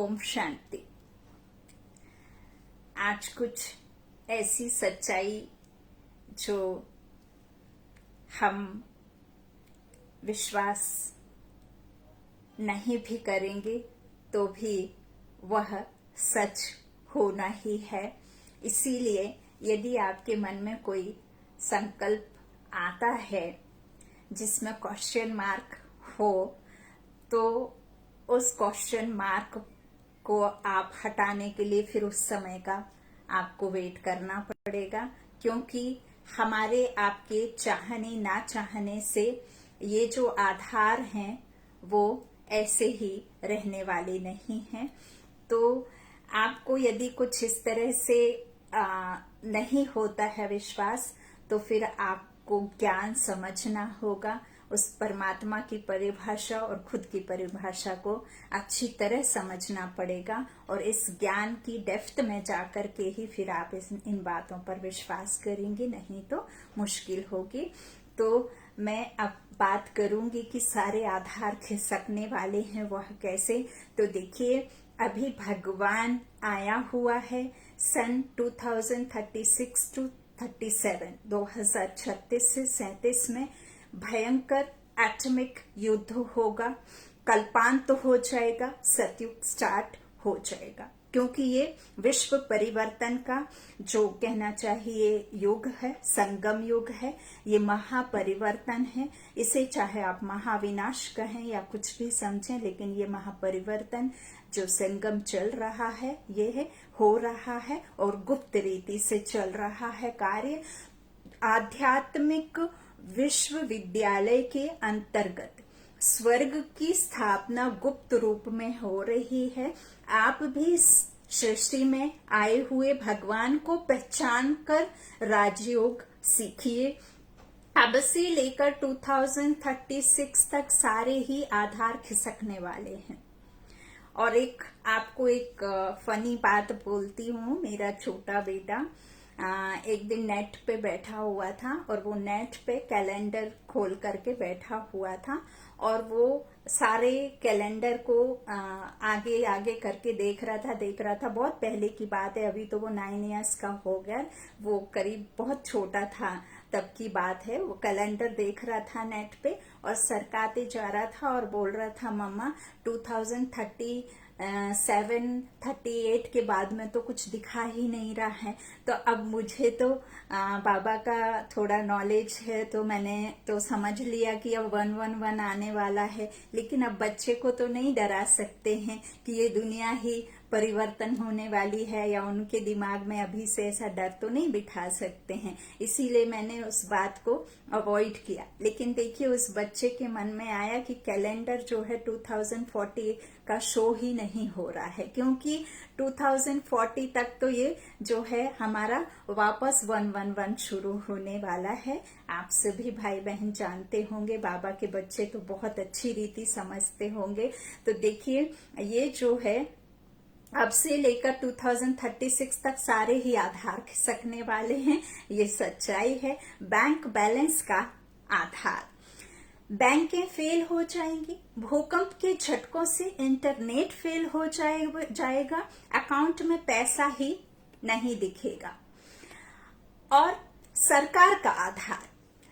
ओम शांति। आज कुछ ऐसी सच्चाई जो हम विश्वास नहीं भी करेंगे तो भी वह सच होना ही है। इसीलिए यदि आपके मन में कोई संकल्प आता है जिसमें क्वेश्चन मार्क हो तो उस क्वेश्चन मार्क को आप हटाने के लिए फिर उस समय का आपको वेट करना पड़ेगा, क्योंकि हमारे आपके चाहने ना चाहने से ये जो आधार हैं वो ऐसे ही रहने वाले नहीं हैं। तो आपको यदि कुछ इस तरह से नहीं होता है विश्वास, तो फिर आपको ज्ञान समझना होगा, उस परमात्मा की परिभाषा और खुद की परिभाषा को अच्छी तरह समझना पड़ेगा और इस ज्ञान की डेप्थ में जाकर के ही फिर आप इन बातों पर विश्वास करेंगे, नहीं तो मुश्किल होगी। तो मैं अब बात करूंगी कि सारे आधार खिसकने वाले हैं वह कैसे। तो देखिए, अभी भगवान आया हुआ है सन 2036 टू 37 2036 से 37 में भयंकर एटॉमिक युद्ध होगा, कल्पांत हो जाएगा, सतयुग स्टार्ट हो जाएगा, क्योंकि ये विश्व परिवर्तन का जो कहना चाहिए युग है, संगम युग है, ये महापरिवर्तन है। इसे चाहे आप महाविनाश कहें या कुछ भी समझें, लेकिन ये महापरिवर्तन जो संगम चल रहा है ये है, हो रहा है और गुप्त रीति से चल रहा है कार्य। आध्यात्मिक विश्वविद्यालय के अंतर्गत स्वर्ग की स्थापना गुप्त रूप में हो रही है। आप भी सृष्टि में आए हुए भगवान को पहचान कर राजयोग सीखिए। अब से लेकर 2036 तक सारे ही आधार खिसकने वाले हैं। और आपको एक फनी बात बोलती हूँ। मेरा छोटा बेटा एक दिन नेट पे बैठा हुआ था और वो नेट पे कैलेंडर खोल करके बैठा हुआ था और वो सारे कैलेंडर को आगे आगे करके देख रहा था। बहुत पहले की बात है, अभी तो वो 9 इयर्स का हो गया, वो करीब बहुत छोटा था तब की बात है। वो कैलेंडर देख रहा था नेट पे और सरकाते जा रहा था और बोल रहा था, मम्मा 2037 के बाद में तो कुछ दिखा ही नहीं रहा है। तो अब मुझे तो बाबा का थोड़ा नॉलेज है, तो मैंने तो समझ लिया कि अब 111 आने वाला है। लेकिन अब बच्चे को तो नहीं डरा सकते हैं कि ये दुनिया ही परिवर्तन होने वाली है, या उनके दिमाग में अभी से ऐसा डर तो नहीं बिठा सकते हैं। इसीलिए मैंने उस बात को अवॉइड किया। लेकिन देखिए, उस बच्चे के मन में आया कि कैलेंडर जो है 2040 का शो ही नहीं हो रहा है, क्योंकि 2040 तक तो ये जो है हमारा वापस 111 शुरू होने वाला है। आप सभी भाई बहन जानते होंगे, बाबा के बच्चे तो बहुत अच्छी रीति समझते होंगे। तो देखिए, ये जो है अब से लेकर 2036 तक सारे ही आधार खिसकने वाले हैं, ये सच्चाई है। बैंक बैलेंस का आधार, बैंकें फेल हो जाएंगी, भूकंप के झटकों से इंटरनेट फेल हो जाएगा, अकाउंट में पैसा ही नहीं दिखेगा। और सरकार का आधार,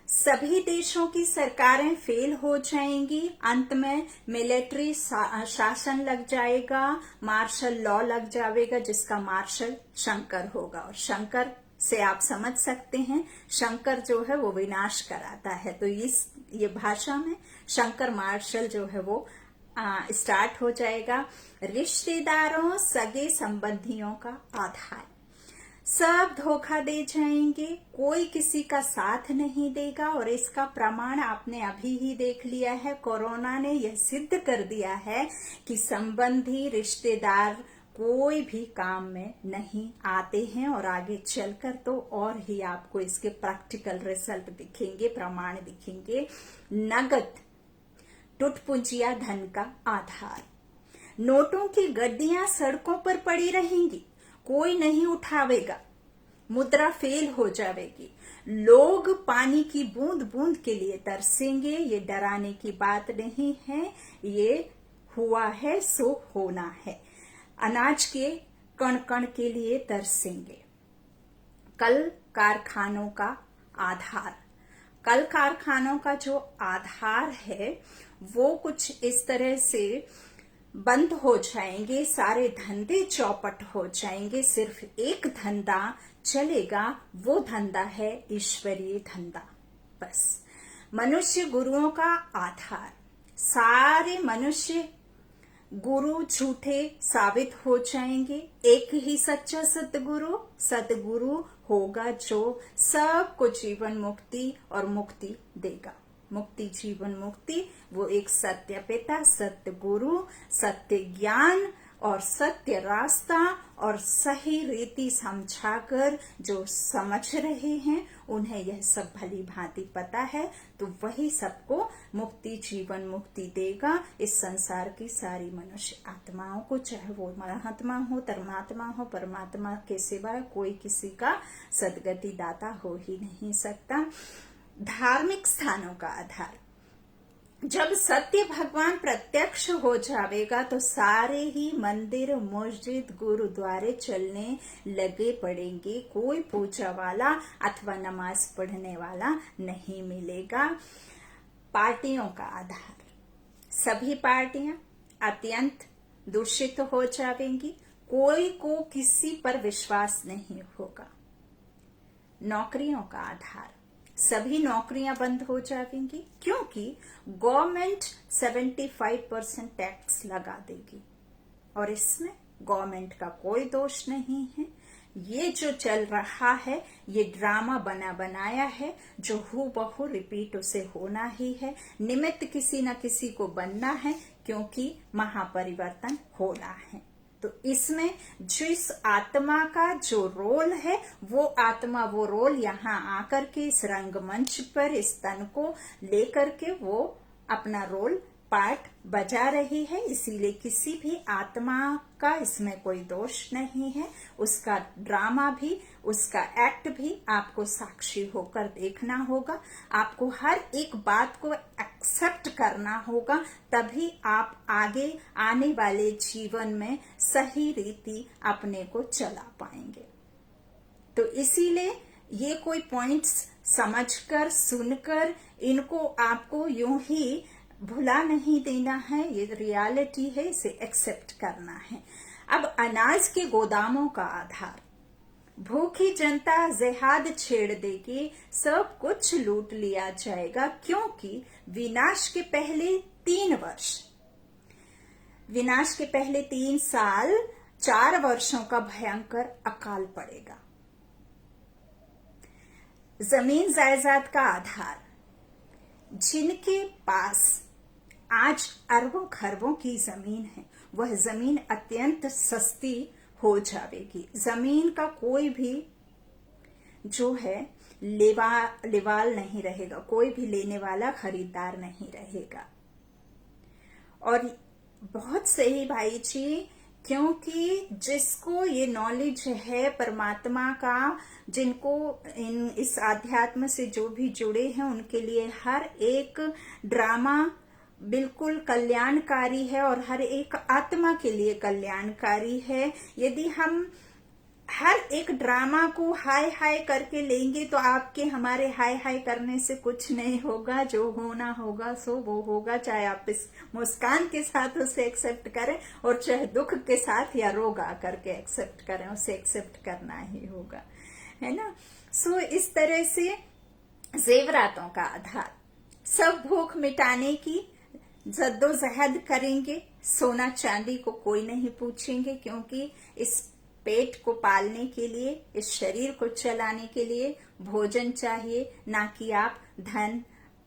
सभी देशों की सरकारें फेल हो जाएंगी, अंत में मिलिट्री शासन लग जाएगा, मार्शल लॉ लग जाएगा, जिसका मार्शल शंकर होगा। और शंकर से आप समझ सकते हैं, शंकर जो है वो विनाश कराता है। तो ये भाषा में शंकर मार्शल जो है वो स्टार्ट हो जाएगा। रिश्तेदारों, सगे संबंधियों का आधार, सब धोखा दे जाएंगे, कोई किसी का साथ नहीं देगा। और इसका प्रमाण आपने अभी ही देख लिया है। कोरोना ने यह सिद्ध कर दिया है कि संबंधी रिश्तेदार कोई भी काम में नहीं आते हैं, और आगे चलकर तो और ही आपको इसके प्रैक्टिकल रिजल्ट दिखेंगे, प्रमाण दिखेंगे। नगद टुटपुंजिया धन का आधार, नोटों की गड्डियां सड़कों पर पड़ी रहेंगी, कोई नहीं उठावेगा, मुद्रा फेल हो जाएगी, लोग पानी की बूंद बूंद के लिए तरसेंगे। ये डराने की बात नहीं है, ये हुआ है सो होना है। अनाज के कण कण के लिए तरसेंगे। कल कारखानों का आधार, कल कारखानों का जो आधार है वो कुछ इस तरह से बंद हो जाएंगे, सारे धंधे चौपट हो जाएंगे, सिर्फ एक धंधा चलेगा, वो धंधा है ईश्वरीय धंधा। बस मनुष्य गुरुओं का आधार, सारे मनुष्य गुरु झूठे साबित हो जाएंगे, एक ही सच्चा सतगुरु होगा जो सबको जीवन मुक्ति और मुक्ति देगा। मुक्ति जीवन मुक्ति वो एक सत्य पिता, सत्य गुरु, सत्य ज्ञान और सत्य रास्ता और सही रीति समझाकर जो समझ रहे हैं उन्हें यह सब भली भांति पता है, तो वही सबको मुक्ति जीवन मुक्ति देगा। इस संसार की सारी मनुष्य आत्माओं को, चाहे वो महात्मा हो, धर्मात्मा हो, परमात्मा के सिवाय कोई किसी का सदगति दाता हो ही नहीं सकता। धार्मिक स्थानों का आधार, जब सत्य भगवान प्रत्यक्ष हो जाएगा तो सारे ही मंदिर, मस्जिद, गुरुद्वारे चलने लगे पड़ेंगे, कोई पूजा वाला अथवा नमाज पढ़ने वाला नहीं मिलेगा। पार्टियों का आधार, सभी पार्टियां अत्यंत दूषित हो जाएंगी, कोई को किसी पर विश्वास नहीं होगा। नौकरियों का आधार, सभी नौकरियां बंद हो जाएंगी क्योंकि गवर्नमेंट 75% टैक्स लगा देगी और इसमें गवर्नमेंट का कोई दोष नहीं है। ये जो चल रहा है ये ड्रामा बना बनाया है, जो हूबहू रिपीट उसे होना ही है। निमित्त किसी न किसी को बनना है क्योंकि महापरिवर्तन होना है। तो इसमें जिस आत्मा का जो रोल है वो आत्मा वो रोल यहाँ आकर के इस रंगमंच पर इस तन को लेकर के वो अपना रोल पार्ट बजा रही है, इसीलिए किसी भी आत्मा का इसमें कोई दोष नहीं है। उसका ड्रामा भी, उसका एक्ट भी आपको साक्षी होकर देखना होगा, आपको हर एक बात को एक्सेप्ट करना होगा, तभी आप आगे आने वाले जीवन में सही रीति अपने को चला पाएंगे। तो इसीलिए ये कोई पॉइंट्स समझकर सुनकर इनको आपको यूं ही भुला नहीं देना है, ये रियलिटी है, इसे एक्सेप्ट करना है। अब अनाज के गोदामों का आधार, भूखी जनता जिहाद छेड़ देगी, सब कुछ लूट लिया जाएगा क्योंकि विनाश के पहले 3 वर्ष, विनाश के पहले 3 साल 4 वर्षों का भयंकर अकाल पड़ेगा। जमीन जायदाद का आधार, जिनके पास आज अरबों खरबों की जमीन है वह जमीन अत्यंत सस्ती हो जाएगी। जमीन का कोई भी जो है लेवाल नहीं रहेगा, कोई भी लेने वाला खरीदार नहीं रहेगा। और बहुत सही भाई जी, क्योंकि जिसको ये नॉलेज है परमात्मा का, जिनको इस आध्यात्म से जो भी जुड़े हैं उनके लिए हर एक ड्रामा बिल्कुल कल्याणकारी है और हर एक आत्मा के लिए कल्याणकारी है। यदि हम हर एक ड्रामा को हाय हाय करके लेंगे तो आपके हमारे हाय हाय करने से कुछ नहीं होगा, जो होना होगा सो वो होगा, चाहे आप इस मुस्कान के साथ उसे एक्सेप्ट करें और चाहे दुख के साथ या रोग आकर के एक्सेप्ट करें, उसे एक्सेप्ट करना ही होगा, है ना। सो इस तरह से जेवरातों का आधार, सब भूख मिटाने की जद्दोजहद करेंगे, सोना चांदी को कोई नहीं पूछेंगे क्योंकि इस पेट को पालने के लिए, इस शरीर को चलाने के लिए भोजन चाहिए, ना कि आप धन,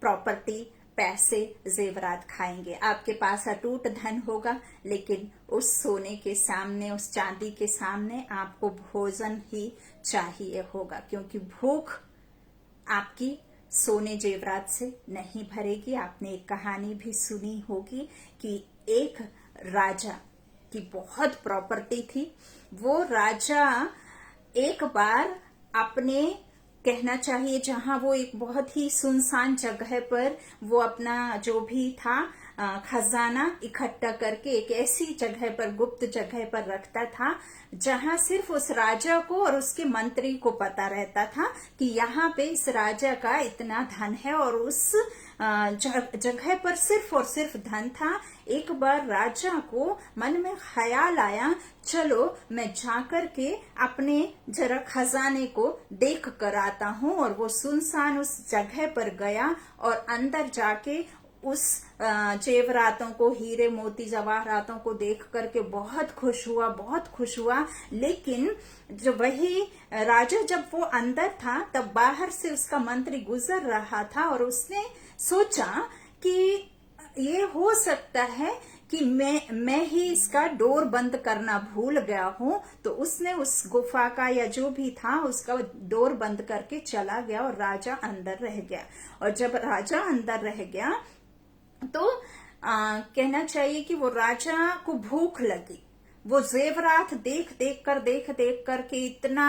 प्रॉपर्टी, पैसे, जेवरात खाएंगे। आपके पास अटूट धन होगा लेकिन उस सोने के सामने, उस चांदी के सामने आपको भोजन ही चाहिए होगा क्योंकि भूख आपकी सोने जेवरात से नहीं भरेगी। आपने एक कहानी भी सुनी होगी कि एक राजा की बहुत प्रॉपर्टी थी, वो राजा एक बार अपने, कहना चाहिए जहां वो एक बहुत ही सुनसान जगह पर वो अपना जो भी था खजाना इकट्ठा करके एक ऐसी जगह पर, गुप्त जगह पर रखता था जहां सिर्फ उस राजा को और उसके मंत्री को पता रहता था कि यहाँ पे इस राजा का इतना धन है, और उस जगह पर सिर्फ और सिर्फ धन था। एक बार राजा को मन में ख्याल आया, चलो मैं जाकर के अपने जरा खजाने को देख कर आता हूँ, और वो सुनसान उस जगह पर गया और अंदर जाके उस जेवरातों को, हीरे मोती जवाहरातों को देख करके बहुत खुश हुआ, बहुत खुश हुआ। लेकिन जो वही राजा जब वो अंदर था तब बाहर से उसका मंत्री गुजर रहा था, और उसने सोचा कि ये हो सकता है कि मैं ही इसका डोर बंद करना भूल गया हूं। तो उसने उस गुफा का या जो भी था उसका डोर बंद करके चला गया और राजा अंदर रह गया। और जब राजा अंदर रह गया तो कहना चाहिए कि वो राजा को भूख लगी। वो जेवरात देख देख कर के इतना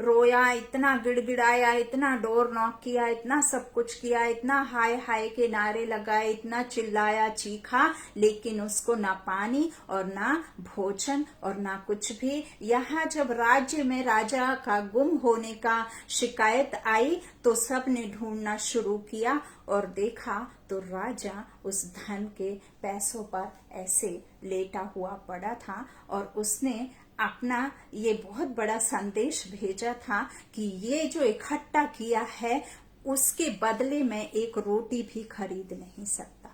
रोया, इतना गिड़गिड़ाया, इतना डोर नॉक किया, इतना सब कुछ किया, इतना हाय हाय के नारे लगाए, इतना चिल्लाया, चीखा, लेकिन उसको ना पानी और ना भोजन और ना कुछ भी। यहाँ जब राज्य में राजा का गुम होने का शिकायत आई तो सबने ढूंढना शुरू किया और देखा तो राजा उस धन के पैसों पर ऐसे लेटा हुआ पड़ा था, और उसने अपना ये बहुत बड़ा संदेश भेजा था कि ये जो इकट्ठा किया है उसके बदले में एक रोटी भी खरीद नहीं सकता।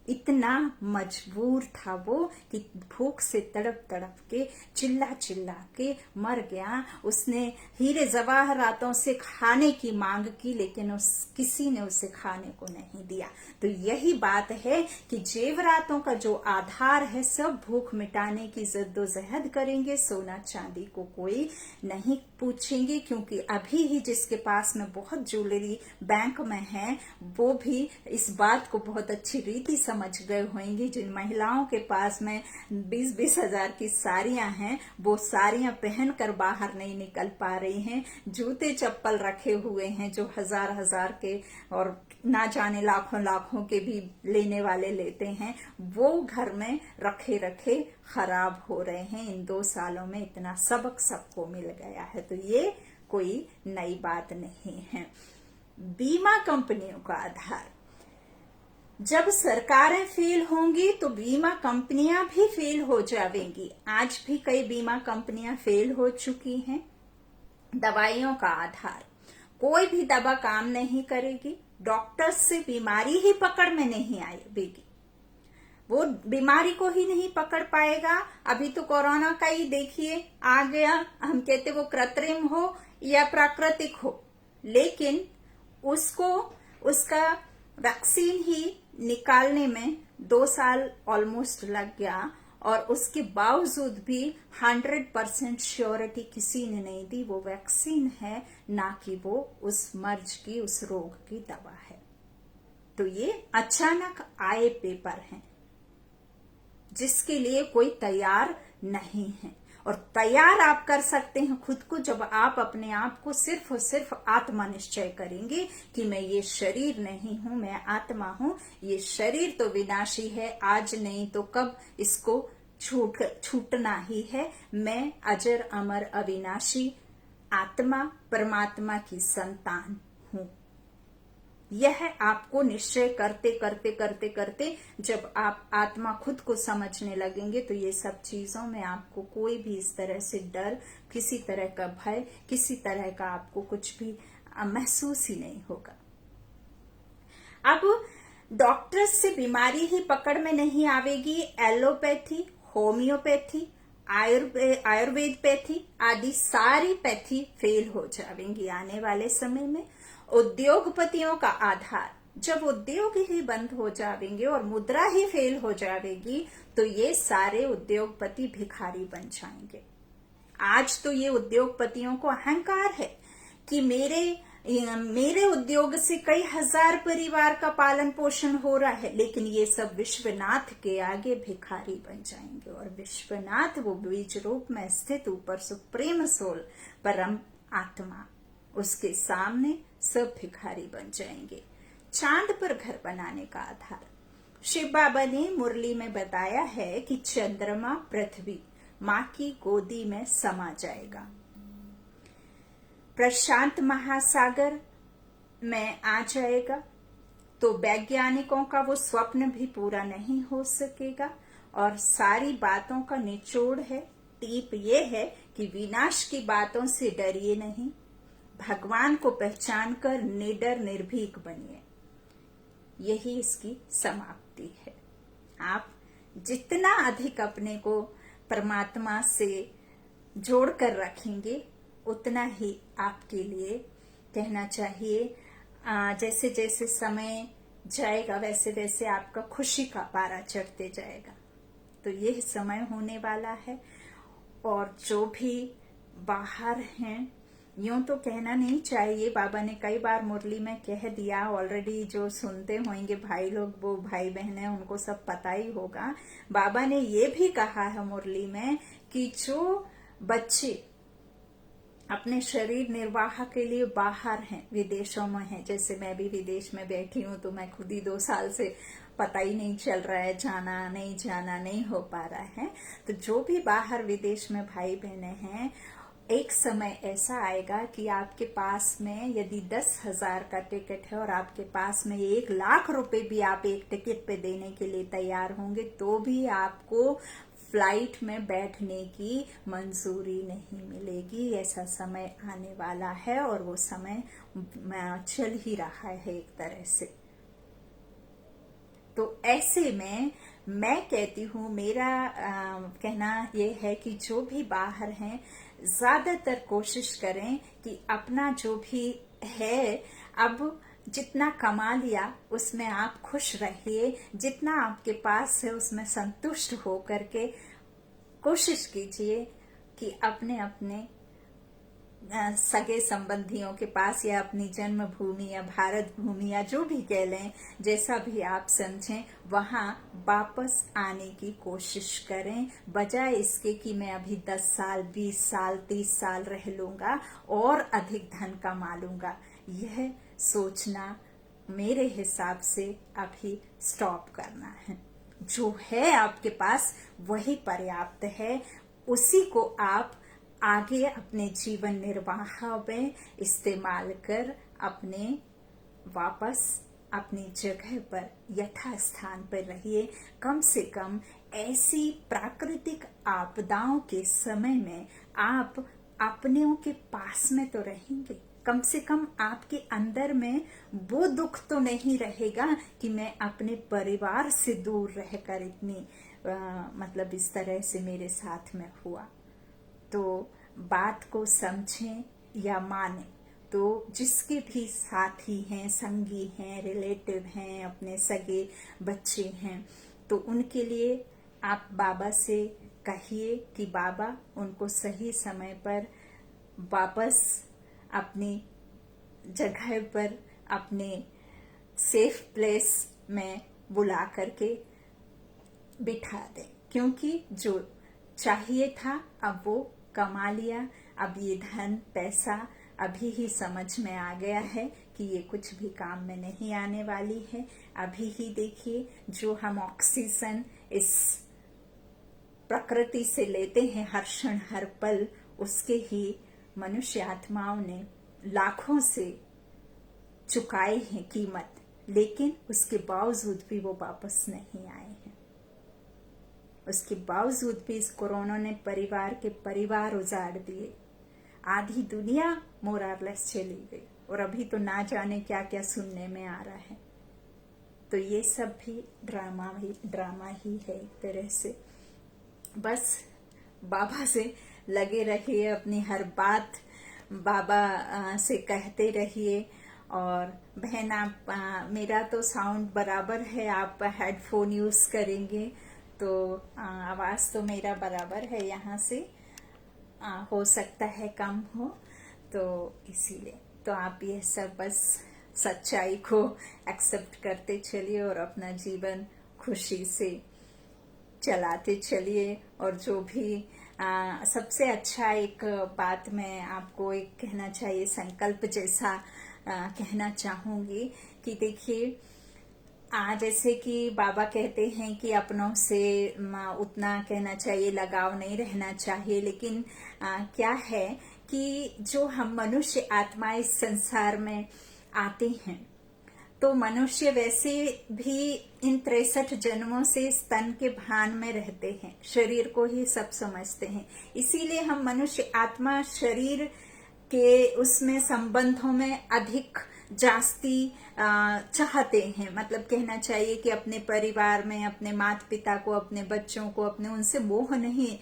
इतना मजबूर था वो कि भूख से तड़प तड़प के, चिल्ला चिल्ला के मर गया। उसने हीरे जवाहरातों से खाने की मांग की, लेकिन किसी ने उसे खाने को नहीं दिया। तो यही बात है कि जेवरातों का जो आधार है, सब भूख मिटाने की जद्दोजहद करेंगे, सोना चांदी को कोई नहीं पूछेंगे, क्योंकि अभी ही जिसके पास में बहुत ज्वेलरी बैंक में है वो भी इस बात को बहुत अच्छी रीति समझ गए होंगे। जिन महिलाओं के पास में 20-20 हजार की साड़ियां हैं वो साड़ियां पहनकर बाहर नहीं निकल पा रही हैं, जूते चप्पल रखे हुए हैं जो हजार के और ना जाने लाखों लाखों के भी लेने वाले लेते हैं, वो घर में रखे रखे खराब हो रहे हैं। इन 2 सालों में इतना सबक सबको मिल गया है, तो ये कोई नई बात नहीं है। बीमा कंपनियों का आधार, जब सरकारें फेल होंगी तो बीमा कंपनियां भी फेल हो जाएंगी। आज भी कई बीमा कंपनियां फेल हो चुकी हैं। दवाइयों का आधार, कोई भी दवा काम नहीं करेगी, डॉक्टर से बीमारी ही पकड़ में नहीं आएगी, वो बीमारी को ही नहीं पकड़ पाएगा। अभी तो कोरोना का ही देखिए आ गया, हम कहते वो कृत्रिम हो या प्राकृतिक हो, लेकिन उसका वैक्सीन ही निकालने में 2 साल ऑलमोस्ट लग गया, और उसके बावजूद भी 100% श्योरिटी किसी ने नहीं दी वो वैक्सीन है, ना कि वो उस मर्ज की, उस रोग की दवा है। तो ये अचानक आए पेपर हैं जिसके लिए कोई तैयार नहीं है। और तैयार आप कर सकते हैं खुद को जब आप अपने आप को सिर्फ और सिर्फ आत्मा निश्चय करेंगे कि मैं ये शरीर नहीं हूं, मैं आत्मा हूं। ये शरीर तो विनाशी है, आज नहीं तो कब इसको छूटना ही है। मैं अजर अमर अविनाशी आत्मा परमात्मा की संतान हूं। यह आपको निश्चय करते करते करते करते जब आप आत्मा खुद को समझने लगेंगे तो ये सब चीजों में आपको कोई भी इस तरह से डर, किसी तरह का भय, किसी तरह का आपको कुछ भी महसूस ही नहीं होगा। अब डॉक्टर्स से बीमारी ही पकड़ में नहीं आवेगी, एलोपैथी, होम्योपैथी, आयुर्वेद पैथी आदि सारी पैथी फेल हो जाएंगी आने वाले समय में। उद्योगपतियों का आधार, जब उद्योग ही बंद हो जाएंगे और मुद्रा ही फेल हो जाएगी तो ये सारे उद्योगपति भिखारी बन जाएंगे। आज तो ये उद्योगपतियों को अहंकार है कि मेरे उद्योग से कई हजार परिवार का पालन पोषण हो रहा है, लेकिन ये सब विश्वनाथ के आगे भिखारी बन जाएंगे। और विश्वनाथ वो बीज रूप में स्थित ऊपर सुप्रीम सोल परम आत्मा, उसके सामने सब भिखारी बन जाएंगे। चांद पर घर बनाने का आधार, शिव बाबा ने मुरली में बताया है कि चंद्रमा पृथ्वी माँ की गोदी में समा जाएगा, प्रशांत महासागर में आ जाएगा, तो वैज्ञानिकों का वो स्वप्न भी पूरा नहीं हो सकेगा। और सारी बातों का निचोड़ है, टीप ये है कि विनाश की बातों से डरिए नहीं, भगवान को पहचान कर निडर निर्भीक बनिए। यही इसकी समाप्ति है। आप जितना अधिक अपने को परमात्मा से जोड़कर रखेंगे उतना ही आपके लिए कहना चाहिए जैसे जैसे समय जाएगा वैसे वैसे आपका खुशी का पारा चढ़ते जाएगा। तो यह समय होने वाला है। और जो भी बाहर हैं, यूं तो कहना नहीं चाहिए, बाबा ने कई बार मुरली में कह दिया ऑलरेडी, जो सुनते होंगे भाई लोग, वो भाई बहनें, उनको सब पता ही होगा। बाबा ने ये भी कहा है मुरली में कि जो बच्चे अपने शरीर निर्वाह के लिए बाहर हैं, विदेशों में हैं, जैसे मैं भी विदेश में बैठी हूँ, तो मैं खुद ही 2 साल से पता ही नहीं चल रहा है, जाना नहीं हो पा रहा है। तो जो भी बाहर विदेश में भाई बहने हैं, एक समय ऐसा आएगा कि आपके पास में यदि 10,000 का टिकट है और आपके पास में 1 लाख रुपए भी आप एक टिकट पे देने के लिए तैयार होंगे, तो भी आपको फ्लाइट में बैठने की मंजूरी नहीं मिलेगी। ऐसा समय आने वाला है और वो समय चल ही रहा है एक तरह से। तो ऐसे में मैं कहती हूँ, मेरा कहना ये है कि जो भी बाहर हैं, ज्यादातर कोशिश करें कि अपना जो भी है, अब जितना कमा लिया उसमें आप खुश रहिए, जितना आपके पास है उसमें संतुष्ट हो करके कोशिश कीजिए कि अपने अपने सगे संबंधियों के पास या अपनी जन्मभूमि या भारत भूमि या जो भी कह लें, जैसा भी आप समझें, वहां वापस आने की कोशिश करें, बजाय इसके कि मैं अभी 10 साल 20 साल 30 साल रह लूंगा और अधिक धन कमा लूंगा। यह सोचना मेरे हिसाब से अभी स्टॉप करना है। जो है आपके पास वही पर्याप्त है, उसी को आप आगे अपने जीवन निर्वाह में इस्तेमाल कर अपने वापस अपनी जगह पर यथास्थान पर रहिए। कम से कम ऐसी प्राकृतिक आपदाओं के समय में आप अपनों के पास में तो रहेंगे, कम से कम आपके अंदर में वो दुख तो नहीं रहेगा कि मैं अपने परिवार से दूर रहकर इतनी मतलब इस तरह से मेरे साथ में हुआ। तो बात को समझें या माने, तो जिसके भी साथी हैं, संगी हैं, रिलेटिव हैं, अपने सगे बच्चे हैं, तो उनके लिए आप बाबा से कहिए कि बाबा उनको सही समय पर वापस अपनी जगह पर, अपने सेफ प्लेस में बुला करके बिठा दें, क्योंकि जो चाहिए था अब वो कमा लिया। अब ये धन पैसा अभी ही समझ में आ गया है कि ये कुछ भी काम में नहीं आने वाली है। अभी ही देखिए, जो हम ऑक्सीजन इस प्रकृति से लेते हैं हर क्षण हर पल, उसके ही मनुष्य आत्माओं ने लाखों से चुकाए हैं कीमत, लेकिन उसके बावजूद भी वो वापस नहीं आए हैं। उसके बावजूद भी इस कोरोना ने परिवार के परिवार उजाड़ दिए, आधी दुनिया मोरारलेस चली गई, और अभी तो ना जाने क्या क्या सुनने में आ रहा है। तो ये सब भी ड्रामा ही है एक तरह से। बस बाबा से लगे रहिए, अपनी हर बात बाबा से कहते रहिए। और बहन, आप मेरा तो साउंड बराबर है, आप हेडफोन यूज करेंगे तो आवाज तो मेरा बराबर है, यहाँ से हो सकता है कम हो, तो इसीलिए तो आप ये सब बस सच्चाई को एक्सेप्ट करते चलिए और अपना जीवन खुशी से चलाते चलिए। और जो भी सबसे अच्छा एक बात मैं आपको एक कहना चाहिए, संकल्प जैसा कहना चाहूंगी कि देखिए, जैसे कि बाबा कहते हैं कि अपनों से उतना कहना चाहिए लगाव नहीं रहना चाहिए, लेकिन क्या है कि जो हम मनुष्य आत्मा इस संसार में आते हैं तो मनुष्य वैसे भी इन 63 जन्मों से इस तन के भान में रहते हैं, शरीर को ही सब समझते हैं। इसीलिए हम मनुष्य आत्मा शरीर के उसमें संबंधों में अधिक जास्ती चाहते हैं। मतलब कहना चाहिए कि अपने परिवार में अपने माता पिता को, अपने बच्चों को, अपने उनसे मोह नहीं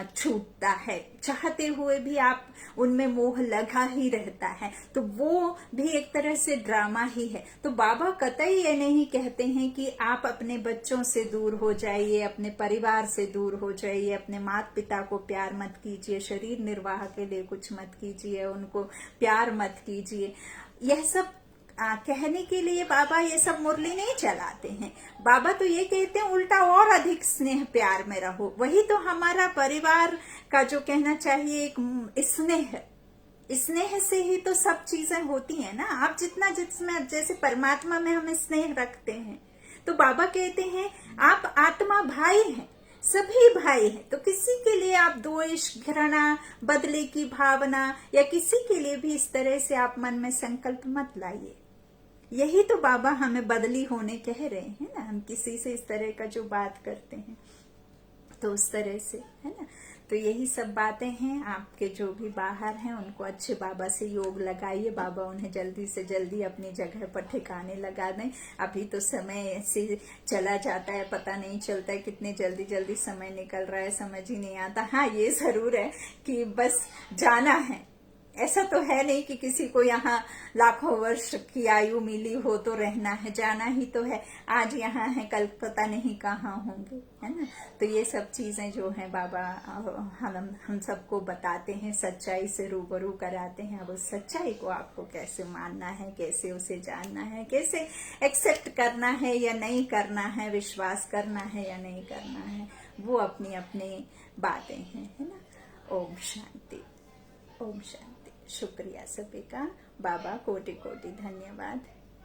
छूटता है। चाहते हुए भी आप उनमें मोह लगा ही रहता है, तो वो भी एक तरह से ड्रामा ही है। तो बाबा कतई ये नहीं कहते हैं कि आप अपने बच्चों से दूर हो जाइए, अपने परिवार से दूर हो जाइए, अपने माता पिता को प्यार मत कीजिए, शरीर निर्वाह के लिए कुछ मत कीजिए, उनको प्यार मत कीजिए। यह सब कहने के लिए बाबा ये सब मुरली नहीं चलाते हैं। बाबा तो ये कहते हैं उल्टा और अधिक स्नेह प्यार में रहो। वही तो हमारा परिवार का जो कहना चाहिए एक स्नेह से ही तो सब चीजें होती हैं ना। आप जिसमें जैसे परमात्मा में हमें स्नेह रखते हैं, तो बाबा कहते हैं आप आत्मा भाई हैं, सभी भाई हैं। तो किसी के लिए आप द्वेष, घृणा, बदले की भावना या किसी के लिए भी इस तरह से आप मन में संकल्प मत लाइए। यही तो बाबा हमें बदली होने कह रहे हैं ना। हम किसी से इस तरह का जो बात करते हैं तो उस तरह से है ना। तो यही सब बातें हैं। आपके जो भी बाहर हैं उनको अच्छे बाबा से योग लगाइए, बाबा उन्हें जल्दी से जल्दी अपनी जगह पर ठिकाने लगा दें। अभी तो समय ऐसे चला जाता है, पता नहीं चलता है कितने जल्दी जल्दी समय निकल रहा है, समझ ही नहीं आता। हाँ, ये जरूर है कि बस जाना है। ऐसा तो है नहीं कि किसी को यहाँ लाखों वर्ष की आयु मिली हो तो रहना है, जाना ही तो है। आज यहाँ है, कल पता नहीं कहाँ होंगे, है ना। तो ये सब चीजें जो है बाबा हम सबको बताते हैं, सच्चाई से रूबरू कराते हैं। अब उस सच्चाई को आपको कैसे मानना है, कैसे उसे जानना है, कैसे एक्सेप्ट करना है या नहीं करना है, विश्वास करना है या नहीं करना है, वो अपनी अपनी बातें हैं, है ना। ओम शांति, ओम शांति। शुक्रिया सभी का। बाबा कोटि कोटि धन्यवाद।